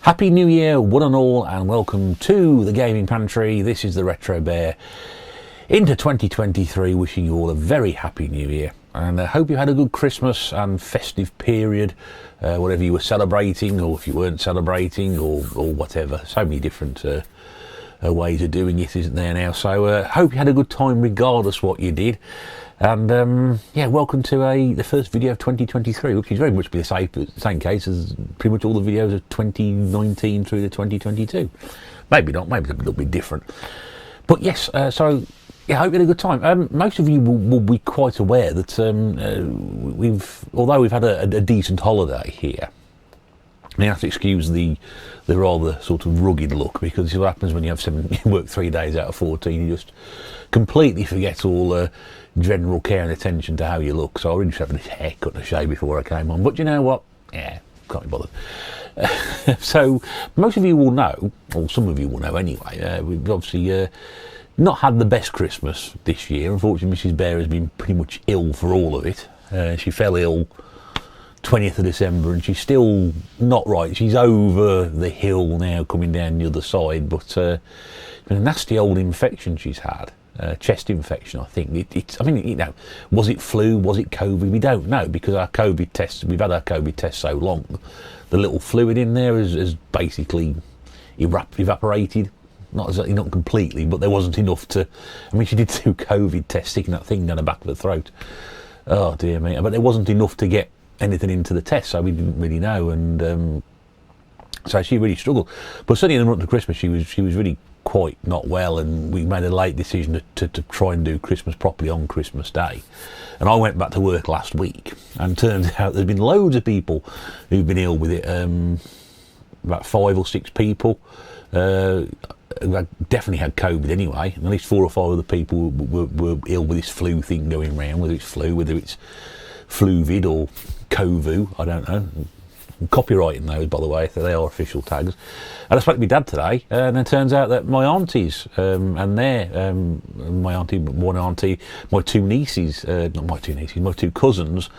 Happy New Year, one and all, and welcome to the Gaming Pantry. This is the Retro Bear into 2023, wishing you all a very happy New Year. And I hope you had a good Christmas and festive period, whatever you were celebrating, or if you weren't celebrating, or whatever. So many different ways of doing it, isn't there now? So hope you had a good time regardless what you did. And yeah, welcome to the first video of 2023, which is very much be the same case as pretty much all the videos of 2019 through to 2022. Maybe not, maybe a little bit different. But yes, so yeah, I hope you had a good time. Most of you will be quite aware that although we've had a decent holiday here, you have to excuse the rather sort of rugged look, because it's what happens when you have you work 3 days out of 14, you just completely forget all general care and attention to how you look. So I really just having a haircut and a shave before I came on. But you know what? Yeah, can't be bothered. So most of you will know, or some of you will know anyway, we've obviously not had the best Christmas this year. Unfortunately, Mrs. Bear has been pretty much ill for all of it. She fell ill 20th of December and she's still not right. She's over the hill now, coming down the other side, but it's been a nasty old infection she's had. Chest infection, I think. I mean, you know, was it flu? Was it COVID? We don't know, because our COVID tests, we've had our COVID tests so long, the little fluid in there has basically evaporated. Not completely, but there wasn't enough to. I mean, she did 2 COVID tests, sticking that thing down the back of the throat. Oh dear me! But there wasn't enough to get anything into the test, so we didn't really know, and so she really struggled. But certainly in the run to Christmas, she was really quite not well, and we made a late decision to try and do Christmas properly on Christmas Day. And I went back to work last week, and turns out there's been loads of people who've been ill with it. About 5 or 6 people who definitely had COVID anyway, and at least 4 or 5 of the people were ill with this flu thing going around, whether it's flu, whether it's fluvid or covu, I don't know. I'm copyrighting those, by the way, so they are official tags. And I spoke to my dad today, and it turns out that my aunties and my auntie, one auntie, my 2 nieces, not my 2 nieces, my 2 cousins,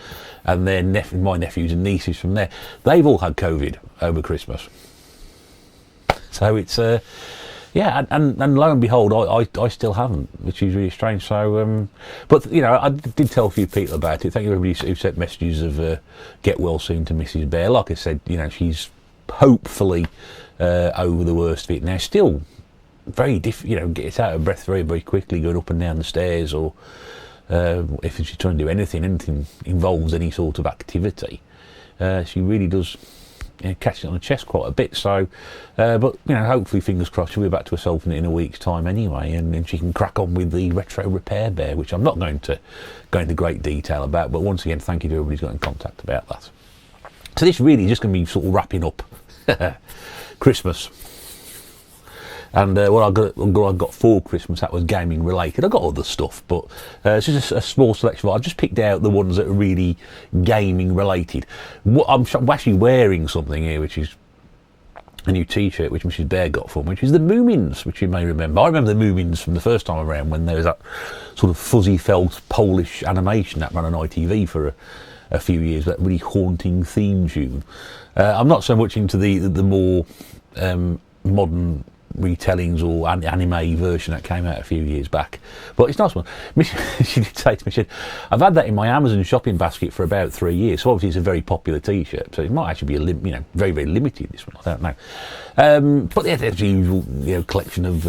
and their my nephews and nieces from there, they've all had COVID over Christmas. So it's yeah, and lo and behold, I still haven't, which is really strange. So, but you know, I did tell a few people about it. Thank you everybody who sent messages of get well soon to Mrs. Bear. Like I said, you know, she's hopefully over the worst of it now. Still very you know, gets out of breath very, very quickly going up and down the stairs, or if she's trying to do anything involves any sort of activity, she really does. Catch it on the chest quite a bit, so but you know, hopefully, fingers crossed, she'll be back to herself in a week's time anyway, and then she can crack on with the Retro Repair Bear, which I'm not going to go into great detail about, but once again, thank you to everybody who's got in contact about that. So this really is just going to be sort of wrapping up Christmas. And what I got for Christmas, that was gaming related. I got other stuff, but it's just a small selection. I've just picked out the ones that are really gaming related. I'm actually wearing something here, which is a new T-shirt which Mrs. Bear got for me, which is the Moomins, which you may remember. I remember the Moomins from the first time around, when there was that sort of fuzzy felt Polish animation that ran on ITV for a few years, that really haunting theme tune. I'm not so much into the more modern retellings or anime version that came out a few years back, but it's nice one. She did say to me, she said, I've had that in my Amazon shopping basket for about 3 years, so obviously it's a very popular T-shirt, so it might actually be you know, very, very limited, this one, I don't know. But yeah, there's the usual, you know, collection of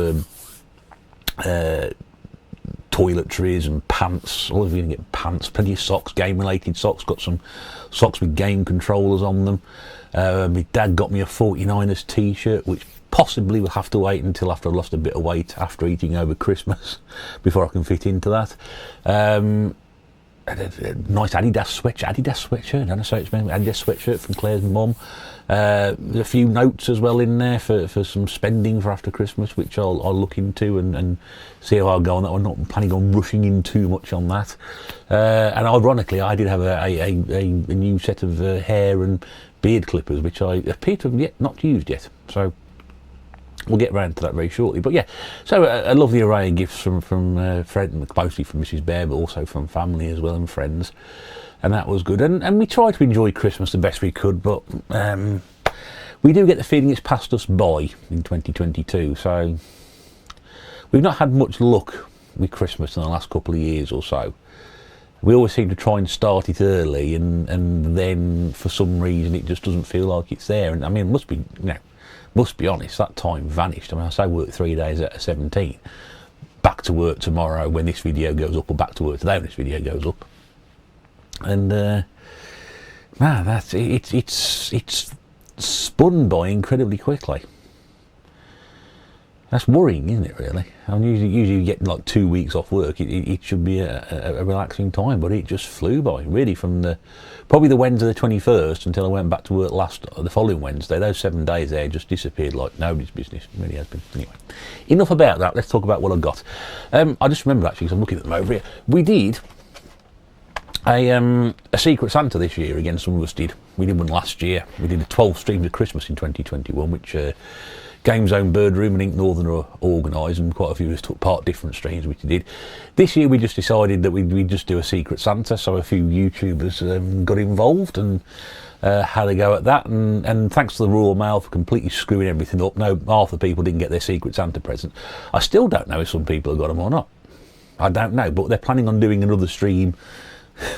toiletries and pants. All of you can get pants, plenty of socks, game related socks. Got some socks with game controllers on them. My dad got me a 49ers T-shirt, which possibly will have to wait until after I've lost a bit of weight after eating over Christmas before I can fit into that. A nice Adidas sweatshirt, I don't know, so it's been Adidas sweatshirt from Claire's mum. There's a few notes as well in there for some spending for after Christmas, which I'll look into and see how I'll go on that. I'm not planning on rushing in too much on that. And ironically, I did have a new set of hair and beard clippers, which I appear to have not used yet. So we'll get round to that very shortly. But yeah, so a lovely array of gifts from friends, mostly from Mrs. Bear, but also from family as well and friends. And that was good. And we tried to enjoy Christmas the best we could, but we do get the feeling it's passed us by in 2022. So we've not had much luck with Christmas in the last couple of years or so. We always seem to try and start it early, and then for some reason it just doesn't feel like it's there. And I mean, must be honest, that time vanished. I mean, I say work 3 days out of 17. Back to work tomorrow when this video goes up, or back to work today when this video goes up. And man, that's it's spun by incredibly quickly. That's worrying, isn't it, really? I mean, usually you get like 2 weeks off work. It should be a relaxing time, but it just flew by, really, from probably the Wednesday the 21st until I went back to work the following Wednesday. Those 7 days there just disappeared like nobody's business. It really has been. Anyway, enough about that. Let's talk about what I got. I just remembered, actually, because I'm looking at them over here. We did a Secret Santa this year again. Some of us did. We did one last year. We did a 12 streams of Christmas in 2021, which Game Zone, Bird Room and Ink Northern are organised, and quite a few of us took part different streams, which we did. This year we just decided that we'd just do a Secret Santa, so a few YouTubers got involved and had a go at that, and thanks to the Royal Mail for completely screwing everything up. No, half the people didn't get their Secret Santa present. I still don't know if some people have got them or not. I don't know, but they're planning on doing another stream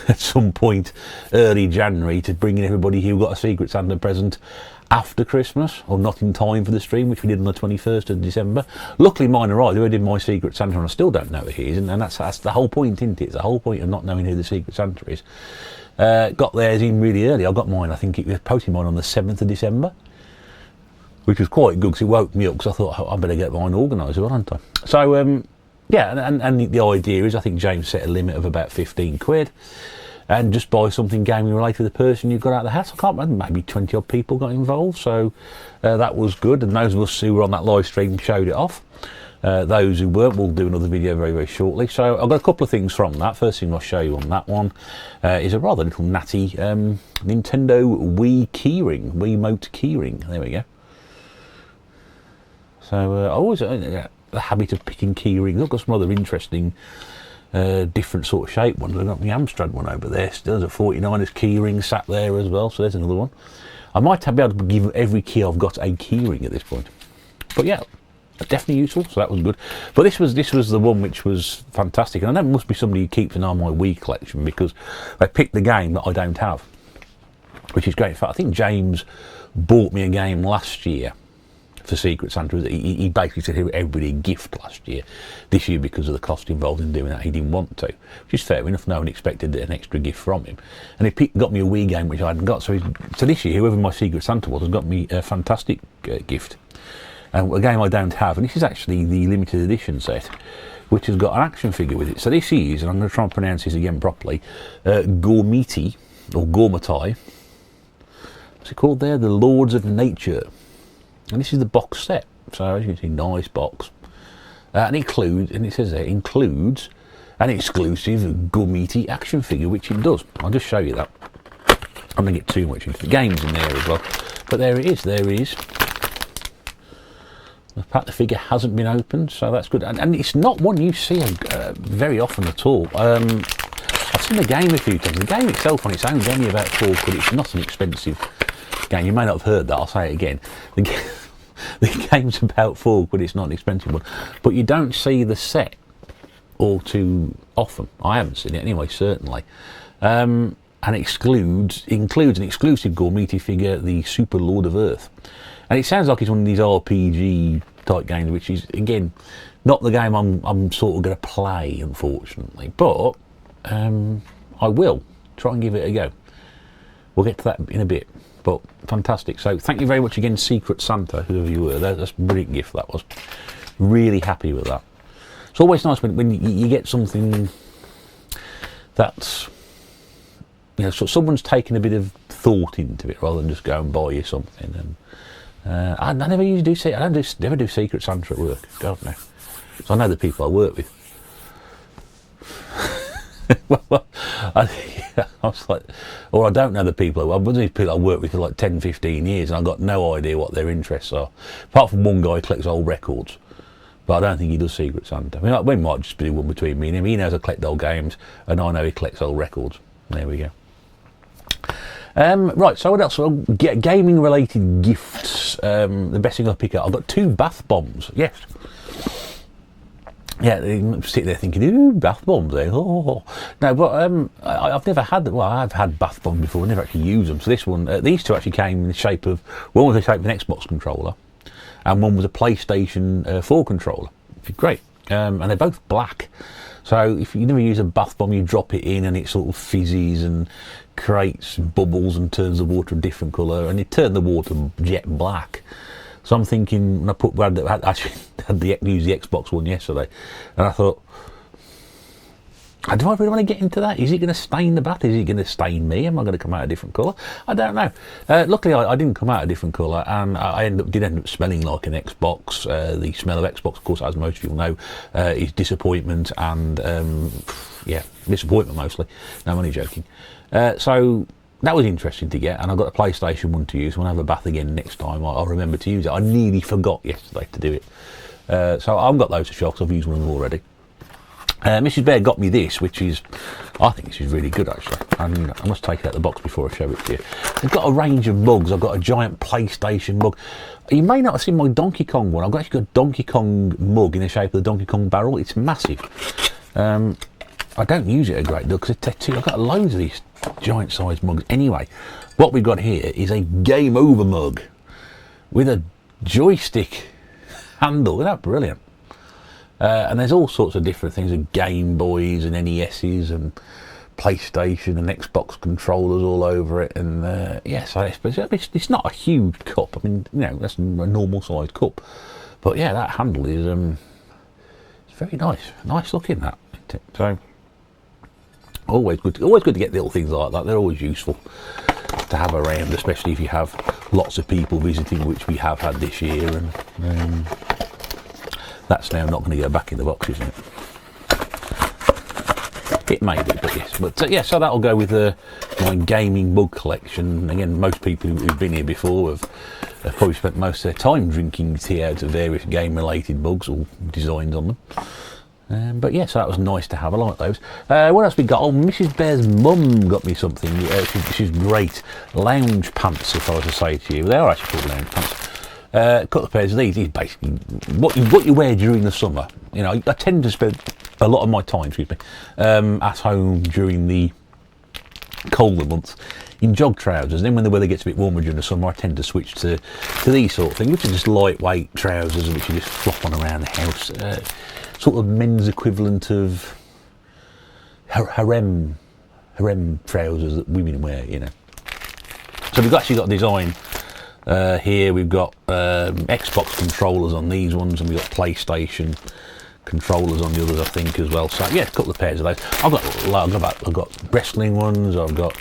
at some point early January to bring in everybody who got a Secret Santa present after Christmas, or not in time for the stream, which we did on the 21st of December. Luckily mine arrived. I did my Secret Santa and I still don't know who he is, and that's the whole point, isn't it? It's the whole point of not knowing who the Secret Santa is. Got theirs in really early. I got mine, I think it was posted mine on the 7th of December, which was quite good because it woke me up, because I thought, I better get mine organised, hadn't I? So yeah, and the idea is, I think James set a limit of about 15 quid, and just buy something gaming related to the person you got out of the house. I can't remember, maybe 20 odd people got involved, so that was good, and those of us who were on that live stream showed it off. Those who weren't, we'll do another video very, very shortly. So I've got a couple of things from that. First thing I'll show you on that one is a rather little natty Nintendo Wii keyring, Wiimote keyring. There we go. So I always the habit of picking keyrings. I've got some other interesting different sort of shape ones. I've got the Amstrad one over there. Still, there's a 49ers keyring sat there as well, so there's another one. I might be able to give every key I've got a keyring at this point, but yeah, definitely useful, so that was good. But this was the one which was fantastic, and I know it must be somebody who keeps an eye on my Wii collection, because they picked the game that I don't have, which is great. In fact, I think James bought me a game last year for Secret Santa. He basically said everybody a gift last year. This year, because of the cost involved in doing that, he didn't want to, which is fair enough. No one expected an extra gift from him, and he got me a Wii game which I hadn't got. So this year, whoever my Secret Santa was has got me a fantastic gift, and a game I don't have. And this is actually the limited edition set, which has got an action figure with it. So this is, and I'm going to try and pronounce this again properly, Gormiti or Gormatai. What's it called there? The Lords of Nature. And this is the box set, so as you can see, nice box, and it says there, includes an exclusive Gormiti action figure, which it does. I'll just show you that. I'm going to get too much into the games in there as well, but there it is. In fact, the figure hasn't been opened, so that's good, and it's not one you see very often at all. I've seen the game a few times. The game itself on its own is only about £4 quid. It's not an expensive game. You may not have heard that, I'll say it again. The game's about £4 quid. It's not an expensive one, but you don't see the set all too often. I haven't seen it anyway, certainly. And includes an exclusive Gormiti figure, the Super Lord of Earth. And it sounds like it's one of these RPG type games, which is, again, not the game I'm sort of going to play, unfortunately. But I will try and give it a go. We'll get to that in a bit. But fantastic. So thank you very much again, Secret Santa, whoever you were. That's a brilliant gift, that was. Really happy with that. It's always nice when you get something that's, you know, so someone's taken a bit of thought into it rather than just go and buy you something. And I never usually do never do Secret Santa at work. God no. So I know the people I work with. Well, I was like, or I don't know the people. I've been people I work with for like 10, 15 years, and I've got no idea what their interests are. Apart from one guy who collects old records, but I don't think he does Secret Santa. I mean, we might just be one between me and him. He knows I collect old games, and I know he collects old records. There we go. Right, so what else? Well, gaming-related gifts the best thing I pick up, I've got 2 bath bombs. Yes. Yeah, they sit there thinking, ooh, bath bombs, eh? Oh. No, but I've never had them. Well, I've had bath bombs before, I never actually used them. So this one, these 2 actually came in the shape of, one was the shape of an Xbox controller, and one was a PlayStation 4 controller. Great. And they're both black. So if you never use a bath bomb, you drop it in and it sort of fizzes and creates bubbles and turns the water a different colour, and it turned the water jet black. So I'm thinking, when I actually used the Xbox one yesterday, and I thought, do I really want to get into that? Is it going to stain the bath? Is it going to stain me? Am I going to come out a different colour? I don't know. Luckily, I didn't come out a different colour, and I did end up smelling like an Xbox. The smell of Xbox, of course, as most people know, is disappointment and, disappointment mostly. No, I'm only joking. So that was interesting to get, and I've got a PlayStation 1 to use. When I have a bath again next time, I'll remember to use it. I nearly forgot yesterday to do it. So I've got those to show, because I've used one of them already. Mrs. Bear got me this, which is, I think this is really good actually, and I must take it out of the box before I show it to you. They've got a range of mugs. I've got a giant PlayStation mug. You may not have seen my Donkey Kong one. I've actually got a Donkey Kong mug in the shape of the Donkey Kong barrel. It's massive. I don't use it a great deal because I've got loads of these giant sized mugs. Anyway, what we've got here is a Game Over mug with a joystick handle. Isn't that brilliant? And there's all sorts of different things, of Game Boys and NESs and PlayStation and Xbox controllers all over it. And so it's not a huge cup. I mean, that's a normal sized cup. But yeah, that handle is it's very nice looking, that. So always good to get little things like that. They're always useful to have around, especially if you have lots of people visiting, which we have had this year. And that's now not going to go back in the box, isn't it? It may do, but yes. But so that'll go with my gaming mug collection. Again, most people who've been here before have probably spent most of their time drinking tea out of various game-related mugs or designs on them. But so that was nice to have. I like those. What else we got? Oh, Mrs. Bear's mum got me something. She's great. Lounge pants, if I was to say to you. They are actually called lounge pants. Couple of pairs of these is basically what you wear during the summer. I tend to spend a lot of my time, at home during the colder months in jog trousers. Then when the weather gets a bit warmer during the summer, I tend to switch to these sort of things, which are just lightweight trousers which you just flop on around the house. Sort of men's equivalent of harem trousers that women wear, So we've actually got a design. Here we've got Xbox controllers on these ones, and we've got PlayStation controllers on the others, I think, as well. So yeah, a couple of pairs of those. I've got wrestling ones. I've got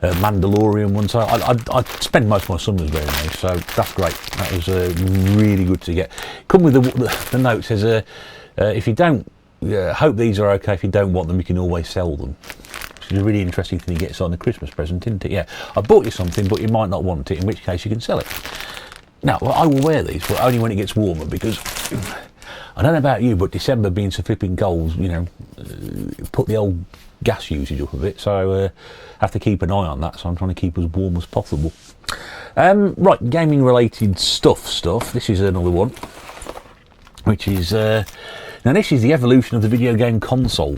Mandalorian ones. So I spend most of my summers wearing those. So that's great. That was really good to get. Come with the note says, if you don't, hope these are okay. If you don't want them, you can always sell them. It's a really interesting thing to get on a Christmas present, isn't it? Yeah, I bought you something, but you might not want it, in which case you can sell it. Now, I will wear these, but only when it gets warmer, because I don't know about you, but December being so flipping cold, put the old gas usage up a bit, so I have to keep an eye on that, so I'm trying to keep as warm as possible. Right, gaming related stuff. This is another one, which is, now this is the evolution of the video game console,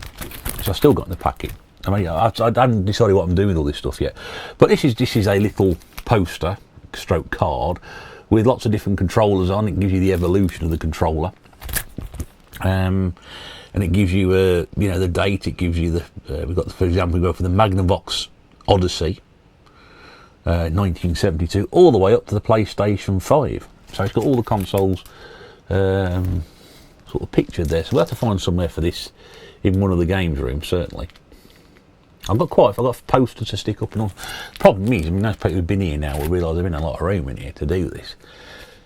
which I've still got in the packet. I mean, I haven't decided what I'm doing with all this stuff yet, but this is a little poster, stroke card, with lots of different controllers on. It gives you the evolution of the controller, and it gives you the date. It gives you we've got, for example, we go for the Magnavox Odyssey, 1972, all the way up to the PlayStation 5. So it's got all the consoles sort of pictured there. So we'll have to find somewhere for this in one of the games rooms, certainly. I've got posters to stick up and all. Problem is, those people who've been here now will realise there's been a lot of room in here to do this.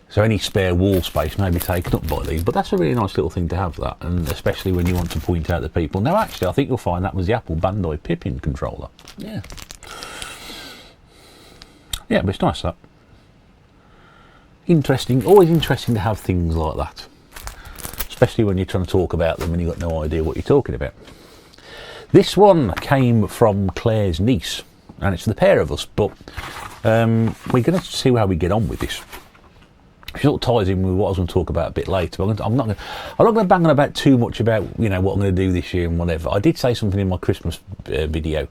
So any spare wall space may be taken up by these, but that's a really nice little thing to have, that, and especially when you want to point out to people. Now, actually, I think you'll find that was the Apple Bandai Pippin controller. Yeah. Yeah, but it's nice, that. Interesting, always interesting to have things like that. Especially when you're trying to talk about them and you've got no idea what you're talking about. This one came from Claire's niece, and it's the pair of us, but we're going to see how we get on with this. Which sort of ties in with what I was going to talk about a bit later. But I'm not going to bang on about too much about what I'm going to do this year and whatever. I did say something in my Christmas video,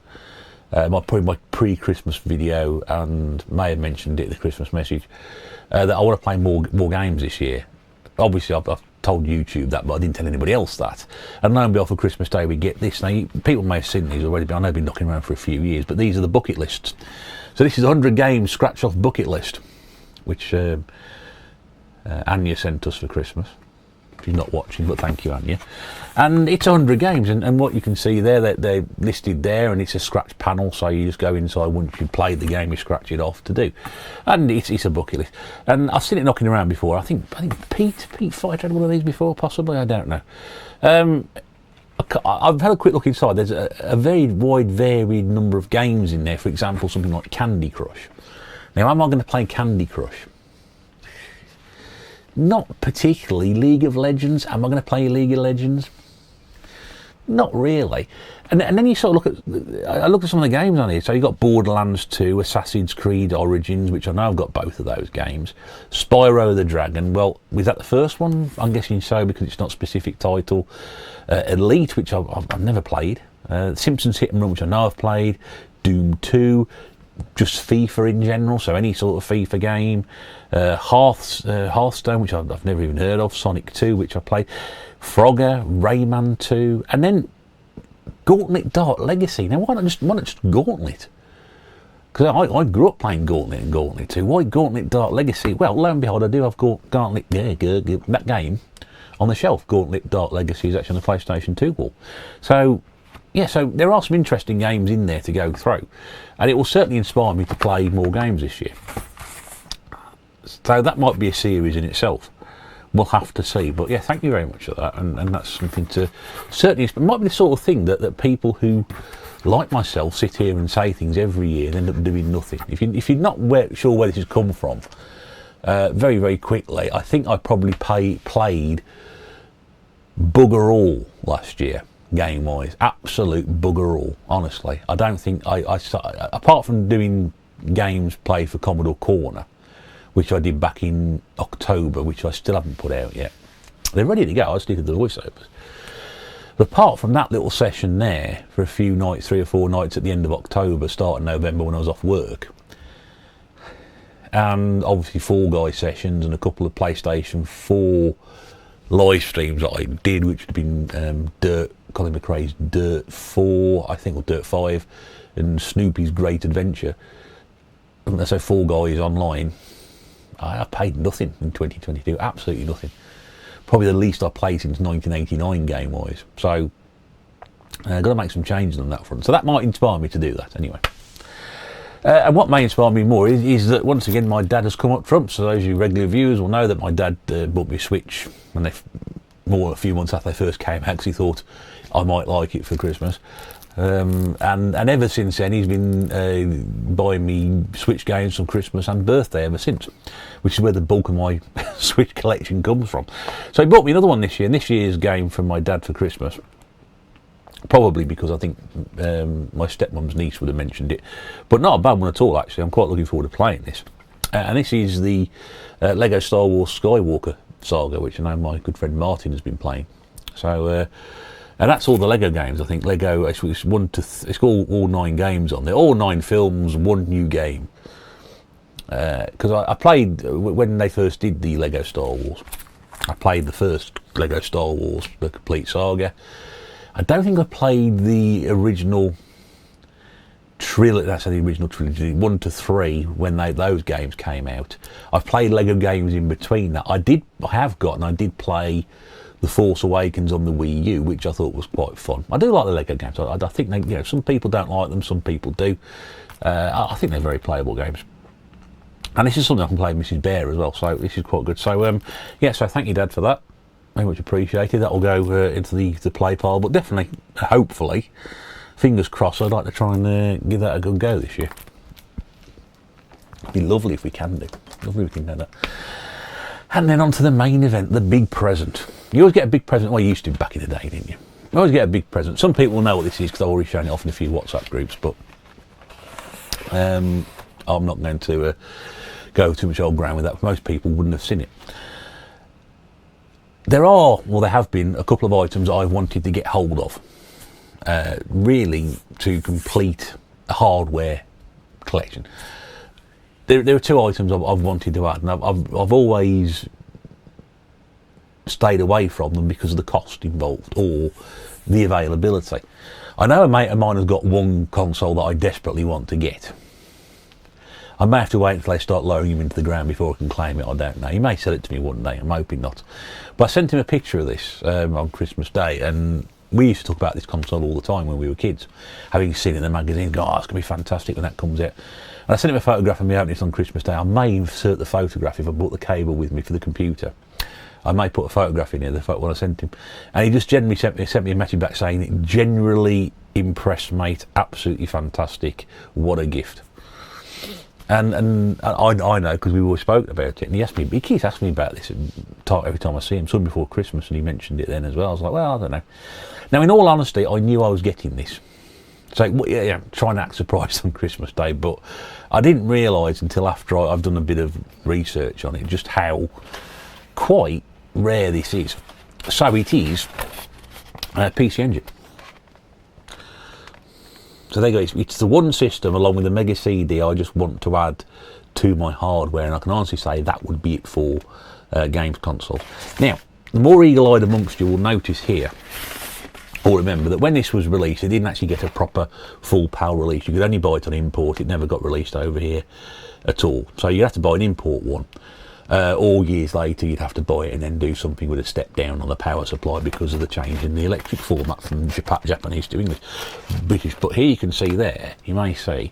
my pre-Christmas video, and may have mentioned it in the Christmas message, that I want to play more games this year. Obviously, I've told YouTube that, but I didn't tell anybody else that. And lo and behold, for Christmas Day we get this. Now, people may have seen these already, but I know they've been knocking around for a few years. But these are the bucket lists. So this is 100 games scratch off bucket list, which Anya sent us for Christmas. She's not watching, but thank you, Anya. And it's 100 games, and what you can see there, that they're listed there, and it's a scratch panel, so you just go inside once you've played the game, you scratch it off to do. And it's a bucket list. And I've seen it knocking around before. I think Pete Fight had one of these before, possibly, I don't know. I've had a quick look inside. There's a very wide, varied number of games in there. For example, something like Candy Crush. Now, am I going to play Candy Crush? Not particularly. League of Legends, am I going to play League of Legends? Not really. And then you sort of I looked at some of the games on here. So you've got Borderlands 2, Assassin's Creed Origins, which I know I've got both of those games. Spyro the Dragon, well, was that the first one? I'm guessing so, because it's not a specific title. Elite, which I've never played. Simpsons Hit and Run, which I know I've played. Doom 2. Just FIFA in general, so any sort of FIFA game. Hearthstone, which I've never even heard of. Sonic 2, which I played. Frogger, Rayman 2, and then Gauntlet Dark Legacy. Now, why not just Gauntlet? Because I grew up playing Gauntlet and Gauntlet 2. Why Gauntlet Dark Legacy? Well, lo and behold, I do have Gauntlet, that game on the shelf. Gauntlet Dark Legacy is actually on the PlayStation 2 wall. So, yeah, so there are some interesting games in there to go through. And it will certainly inspire me to play more games this year. So that might be a series in itself. We'll have to see. But yeah, thank you very much for that. And that's something to certainly, it might be the sort of thing that people who, like myself, sit here and say things every year and end up doing nothing. If you're not sure where this has come from, very, very quickly, I think I probably played bugger all last year. Game-wise, absolute bugger all. Honestly, I don't think I apart from doing games played for Commodore Corner, which I did back in October, which I still haven't put out yet. They're ready to go. I just did the voiceovers. But apart from that little session there, for a few nights, 3 or 4 nights at the end of October, start of November when I was off work, and obviously Fall Guys sessions and a couple of PlayStation 4 live streams that I did, which would have been Colin McRae's Dirt 4, I think, or Dirt 5, and Snoopy's Great Adventure. And so Fall Guys online, I paid nothing in 2022, absolutely nothing. Probably the least I played since 1989 game-wise. So, I've got to make some changes on that front. So that might inspire me to do that anyway. And what may inspire me more is that, once again, my dad has come up trumps. So those of you regular viewers will know that my dad bought me a Switch when a few months after they first came out, because he thought I might like it for Christmas. And ever since then, he's been buying me Switch games on Christmas and birthday ever since, which is where the bulk of my Switch collection comes from. So he bought me another one this year, and this year's game from my dad for Christmas, probably because I think my stepmom's niece would have mentioned it, but not a bad one at all, actually. I'm quite looking forward to playing this. And this is the Lego Star Wars Skywalker saga, which I know my good friend Martin has been playing. So, and that's all the Lego games. I think Lego, it's got all 9 games on there, all 9 films, 1 new game. Because I played, when they first did the Lego Star Wars, I played the first Lego Star Wars, the complete saga. I don't think I played the original trilogy, that's the original trilogy, 1 to 3, when those games came out. I've played Lego games in between that. I did play The Force Awakens on the Wii U, which I thought was quite fun. I do like the Lego games. I think they, some people don't like them, some people do. I think they're very playable games. And this is something I can play with Mrs. Bear as well, so this is quite good. So, yeah, so thank you, Dad, for that. Very much appreciated. That will go into the play pile, but definitely, hopefully, fingers crossed, I'd like to try and give that a good go this year. It'd be lovely if we can do. Lovely if we can do that. And then on to the main event, the big present. You always get a big present. Well, you used to back in the day, didn't you? You always get a big present. Some people know what this is because I've already shown it off in a few WhatsApp groups, but I'm not going to go too much old ground with that. Most people wouldn't have seen it. There have been a couple of items I've wanted to get hold of, really to complete a hardware collection. There are two items I've wanted to add, and I've always stayed away from them because of the cost involved or the availability. I know a mate of mine has got one console that I desperately want to get. I may have to wait until they start lowering him into the ground before I can claim it, I don't know. He may sell it to me one day, I'm hoping not. But I sent him a picture of this on Christmas Day, and we used to talk about this console all the time when we were kids, having seen it in the magazine, go, oh, it's going to be fantastic when that comes out. And I sent him a photograph of me opening it on Christmas Day. I may insert the photograph if I brought the cable with me for the computer. I may put a photograph in here, the photo when I sent him. And he just generally sent me a message back saying, it generally impressed, mate, absolutely fantastic, what a gift. And I know because we've always spoken about it, and he keeps asking me about this every time I see him. Saw him before Christmas, and he mentioned it then as well. I was like, well, I don't know. Now, in all honesty, I knew I was getting this, so yeah, trying to act surprised on Christmas Day, but I didn't realise until after I've done a bit of research on it just how quite rare this is. So it is a PC Engine. So there you go, it's the one system along with the Mega CD I just want to add to my hardware, and I can honestly say that would be it for games console. Now, the more eagle-eyed amongst you will notice here, or remember that when this was released, it didn't actually get a proper full PAL release. You could only buy it on import, it never got released over here at all. So you have to buy an import one. Or years later you'd have to buy it and then do something with a step down on the power supply because of the change in the electric format from Japanese to English, British. But here you can see there, you may see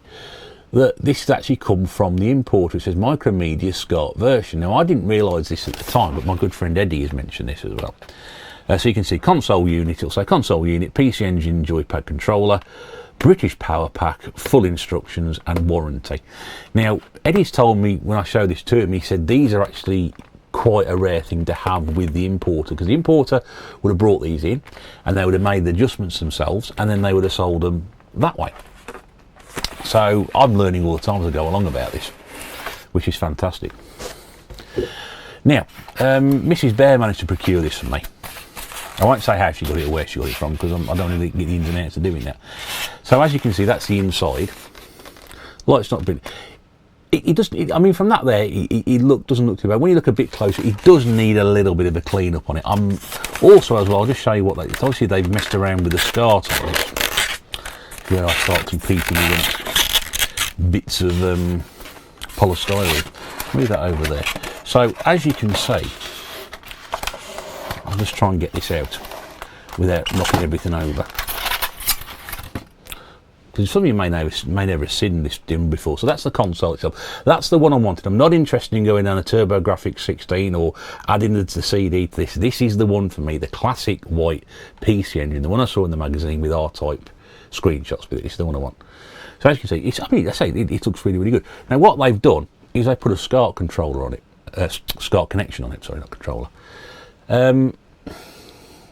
that this has actually come from the importer. It says Micromedia SCART version. Now I didn't realise this at the time, but my good friend Eddie has mentioned this as well. So you can see console unit, it'll say console unit, PC Engine joypad controller, British power pack, full instructions and warranty. Now, Eddie's told me when I showed this to him, he said these are actually quite a rare thing to have with the importer, because the importer would have brought these in and they would have made the adjustments themselves and then they would have sold them that way. So I'm learning all the time as I go along about this, which is fantastic. Now, Mrs. Bear managed to procure this for me. I won't say how she got it or where she got it from because I don't really get the ins and outs of doing that. So as you can see, that's the inside. Light's not brilliant. It doesn't. I mean, from that there, it doesn't look too bad. When you look a bit closer, it does need a little bit of a clean up on it. Also as well, I'll just show you what they. Obviously, they've messed around with the SCART on it. Where I start competing against bits of polystyrene. Move that over there. So as you can see, I'll just try and get this out without knocking everything over. Because some of you may never have seen this dim before. So that's the console itself. That's the one I wanted. I'm not interested in going down a TurboGrafx 16 or adding the CD to this. This is the one for me, the classic white PC Engine, the one I saw in the magazine with R-Type screenshots with it. It's the one I want. So as you can see, it looks really, really good. Now what they've done is they put a SCART controller on it, SCART connection on it. Sorry, not controller.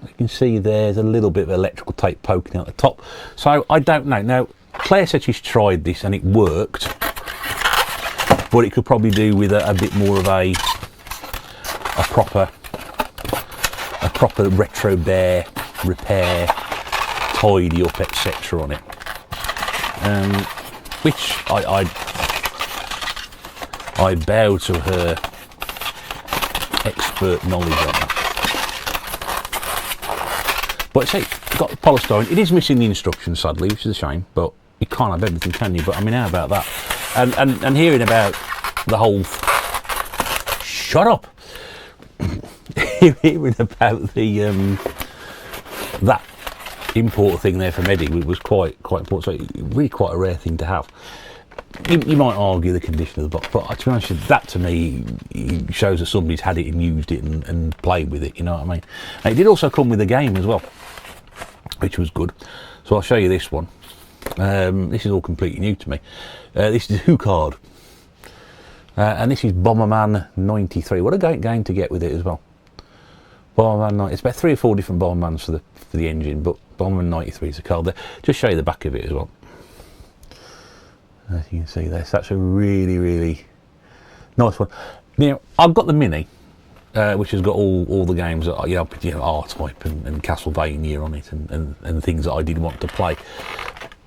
You can see there's a little bit of electrical tape poking out the top. So I don't know. Now Claire said she's tried this and it worked, but it could probably do with a bit more of a proper Retro Bear repair, tidy up, etc. on it. Which I bow to her expert knowledge on that. But see, it's got the polystyrene. It is missing the instructions, sadly, which is a shame, but you can't have everything, can you? But I mean, how about that? And hearing about the whole... Shut up! Hearing about the that import thing there from Eddie was quite important. So really quite a rare thing to have. You might argue the condition of the box, but to be honest, that to me shows that somebody's had it and used it and played with it, you know what I mean? And it did also come with a game as well, which was good. So I'll show you this one. This is all completely new to me. This is HuCard. And this is Bomberman 93. What a great game to get with it as well. Bomberman 93. It's about 3 or 4 different Bombermans for the engine, but Bomberman 93 is a card there. Just show you the back of it as well. As you can see there, so that's a really, really Nice one. Now, I've got the Mini, which has got all the games that R-Type and Castlevania on it, and things that I did want to play.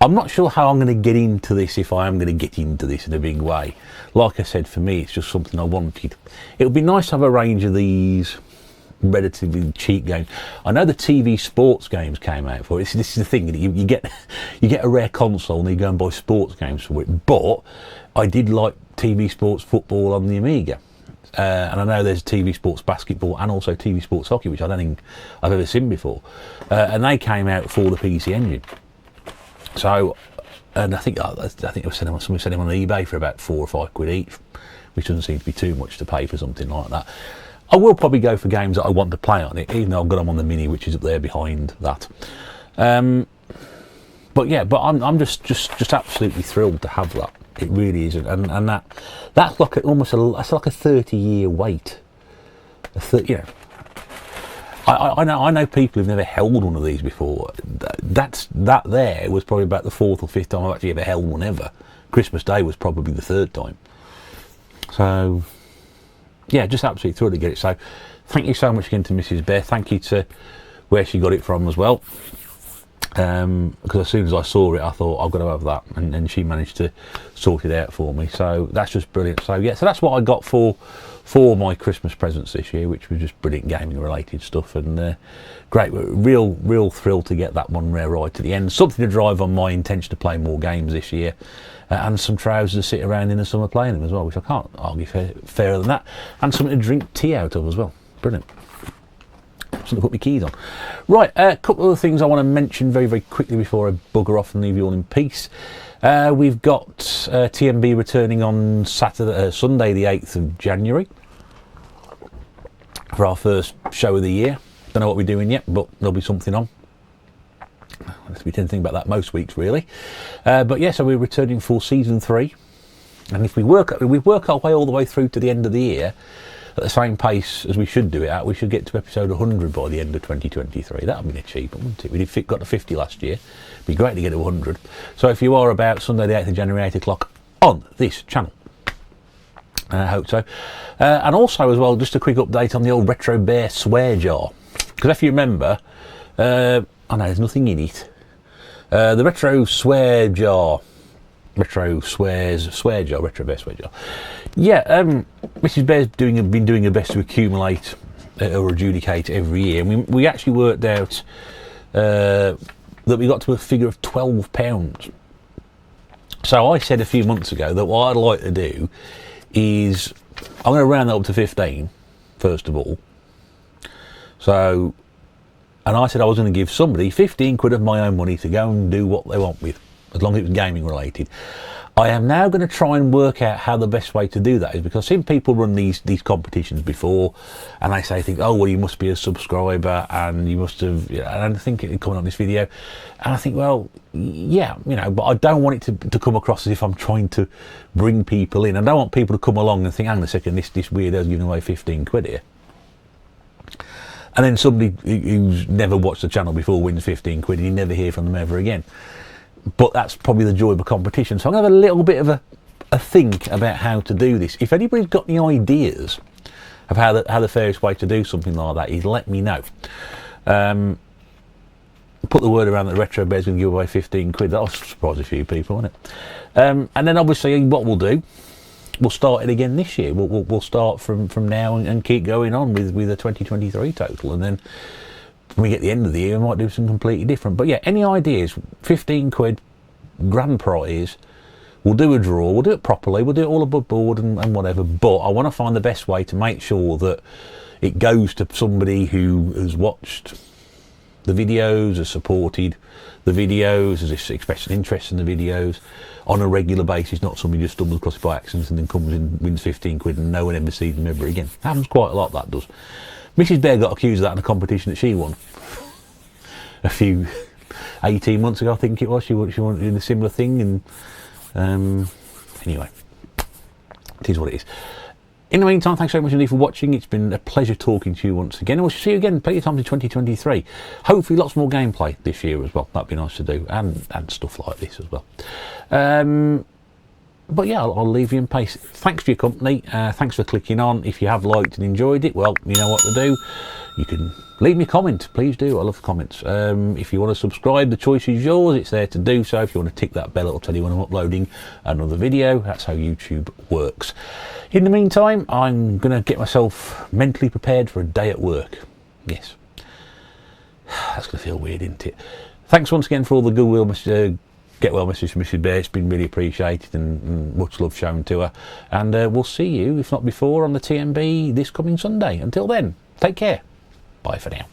I'm not sure how I'm going to get into this, if I am going to get into this in a big way. Like I said, for me, it's just something I wanted. It would be nice to have a range of these relatively cheap games. I know the TV sports games came out for it. This is the thing, you get a rare console and you go and buy sports games for it. But I did like TV sports football on the Amiga. And I know there's TV sports basketball and also TV sports hockey, which I don't think I've ever seen before. And they came out for the PC Engine. So, and I think it was somebody selling them on eBay for about £4 or £5 each, which doesn't seem to be too much to pay for something like that. I will probably go for games that I want to play on it, even though I've got them on the Mini, which is up there behind that. But yeah, I'm just absolutely thrilled to have that. It really is, and that's like that's like a 30-year wait. I know people who've never held one of these before. That there was probably about the 4th or 5th time I've actually ever held one ever. Christmas Day was probably the 3rd time. So, yeah, just absolutely thrilled to get it. So, thank you so much again to Mrs. Bear. Thank you to where she got it from as well. Because as soon as I saw it, I thought I've got to have that, and she managed to sort it out for me. So that's just brilliant. So yeah, so that's what I got for my Christmas presents this year, which was just brilliant gaming related stuff, and great, real thrill to get that one rare right to the end. Something to drive on my intention to play more games this year, and some trousers to sit around in the summer playing them as well, which I can't argue fairer than that, and something to drink tea out of as well. Brilliant. Something to put my keys on. Right, a couple of other things I want to mention very, very quickly before I bugger off and leave you all in peace. We've got TMB returning on Sunday the 8th of January for our first show of the year. Don't know what we're doing yet, but there'll be something on. We tend to think about that most weeks, really. But yeah, so we're returning for season 3, and if we work our way all the way through to the end of the year at the same pace as we should do it at, we should get to episode 100 by the end of 2023. That would be an achievement, wouldn't it? We got to 50 last year. It'd be great to get to 100. So if you are about Sunday the 8th of January, 8 o'clock on this channel, I hope so. And also as well, just a quick update on the old Retro Bear swear jar. Because if you remember, I know there's nothing in it. The Retro Swear Jar. Retro Bear swear jar. Yeah, Mrs. Bear's been doing her best to accumulate or adjudicate every year. And we actually worked out that we got to a figure of £12. So I said a few months ago that what I'd like to do is I'm going to round that up to 15 first of all. So, and I said I was going to give somebody 15 quid of my own money to go and do what they want with, as long as it was gaming related. I am now going to try and work out how the best way to do that is, because I've seen people run these competitions before, and they say things, oh well, you must be a subscriber and you must have, and I think it coming on this video, and I think, well, yeah, but I don't want it to come across as if I'm trying to bring people in. I don't want people to come along and think, hang on a second, this weirdo's giving away 15 quid here. And then somebody who's never watched the channel before wins 15 quid and you never hear from them ever again. But that's probably the joy of a competition. So I'm going to have a little bit of a think about how to do this. If anybody's got any ideas of how the fairest way to do something like that is, let me know. Put the word around that Retro Bear's going to give away 15 quid. That'll surprise a few people, won't it? And then obviously what we'll do, we'll start it again this year. We'll start from now and keep going on with a 2023 total. And then when we get the end of the year, we might do something completely different. But yeah, any ideas? 15 quid, grand prize. We'll do a draw. We'll do it properly. We'll do it all above board and whatever. But I want to find the best way to make sure that it goes to somebody who has watched the videos, has supported the videos, has expressed an interest in the videos on a regular basis, not somebody just stumbles across it by accident and then comes in, wins 15 quid and no one ever sees them ever again. Happens quite a lot, that does. Mrs. Bear got accused of that in a competition that she won a few 18 months ago, I think it was. She wanted to do a similar thing, and anyway, it is what it is. In the meantime, thanks very much indeed for watching. It's been a pleasure talking to you once again, and we'll see you again plenty of times in 2023. Hopefully lots more gameplay this year as well. That'd be nice to do, and stuff like this as well. But yeah, I'll leave you in peace. Thanks for your company. Thanks for clicking on. If you have liked and enjoyed it, well, you know what to do. You can leave me a comment. Please do. I love comments. If you want to subscribe, the choice is yours. It's there to do so. If you want to tick that bell, it'll tell you when I'm uploading another video. That's how YouTube works. In the meantime, I'm going to get myself mentally prepared for a day at work. Yes. That's going to feel weird, isn't it? Thanks once again for all the goodwill, get well message from Mrs. Bear. It's been really appreciated and much love shown to her. And we'll see you, if not before, on the TMB this coming Sunday. Until then, take care. Bye for now.